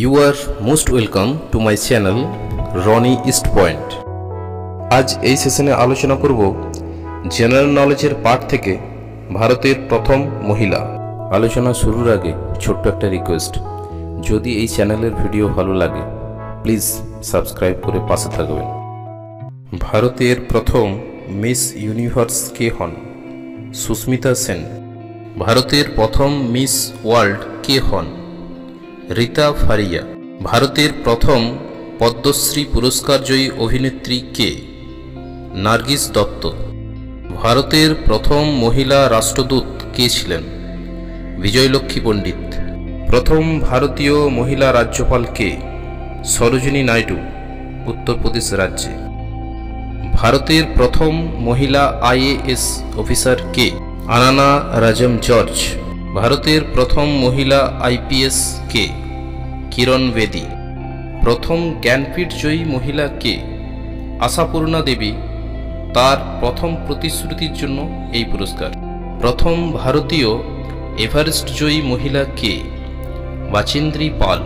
You are most welcome to my channel Ronnie East Point। आज এই সেশনে আলোচনা করব জেনারেল নলেজের পার্ট থেকে ভারতের প্রথম মহিলা। আলোচনা শুরুর আগে ছোট্ট একটা রিকোয়েস্ট, যদি এই চ্যানেলের ভিডিও ভালো লাগে প্লিজ সাবস্ক্রাইব করে পাশে থাকবেন। ভারতের প্রথম মিস ইউনিভার্স কে হন? সুস্মিতা সেন। ভারতের প্রথম মিস ওয়ার্ল্ড কে হন? রীতা ফারিয়া। ভারতের প্রথম পদ্মশ্রী পুরস্কারজয়ী অভিনেত্রী কে? নার্গিস দত্ত। ভারতের প্রথম মহিলা রাষ্ট্রদূত কে ছিলেন? বিজয়লক্ষ্মী পণ্ডিত। প্রথম ভারতীয় মহিলা রাজ্যপাল কে? সরোজিনী নাইডু, উত্তরপ্রদেশ রাজ্যে। ভারতের প্রথম মহিলা আইএএস অফিসার কে? আনানা রাজম জর্জ। ভারতের প্রথম মহিলা আইপিএস কে? কিরণ বেদী। প্রথম জ্ঞানপীঠ জয়ী মহিলা কে? আশাপূর্ণা দেবী। তার প্রথম প্রতিশ্রুতির জন্য এই পুরস্কার। প্রথম ভারতীয় এভারেস্ট জয়ী মহিলা কে? বাচেন্দ্রী পাল।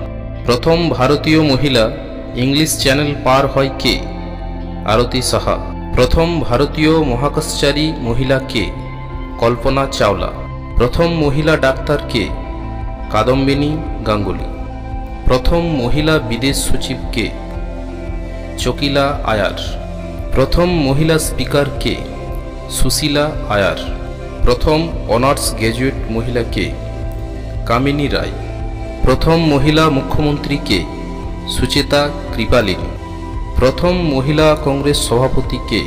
প্রথম ভারতীয় মহিলা ইংলিশ চ্যানেল পার হয় কে? আরতি সাহা। প্রথম ভারতীয় মহাকাশচারী মহিলা কে? কল্পনা চাওলা। প্রথম মহিলা ডাক্তার কে? কাদম্বিনী গাঙ্গুলি। প্রথম মহিলা বিদেশ সচিব কে? চকিলা আয়ার। প্রথম মহিলা স্পিকার কে? সুশীলা আয়ার। প্রথম অনার্স গ্র্যাজুয়েট মহিলা কে? কামিনী রায়। প্রথম মহিলা মুখ্যমন্ত্রী কে? সুচেতা কৃপালিনী। প্রথম মহিলা কংগ্রেস সভাপতি কে?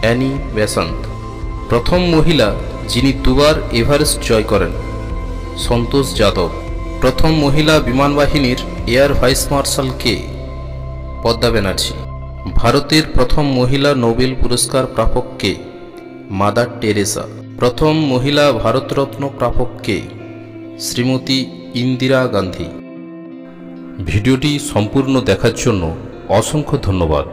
Annie Besant. প্রথম মহিলা যিনি দুবার এভারেস্ট জয় করেন? সন্তোষ যাদব। প্রথম মহিলা বিমান বাহিনীর এয়ার ভাইস মার্শাল কে? পদ্মা ব্যানার্জি। ভারতের প্রথম মহিলা নোবেল পুরস্কার প্রাপক কে? Mother Teresa. প্রথম মহিলা ভারতরত্ন প্রাপক কে? শ্রীমতী ইন্দিরা গান্ধী। ভিডিওটি সম্পূর্ণ দেখার জন্য অসংখ্য ধন্যবাদ।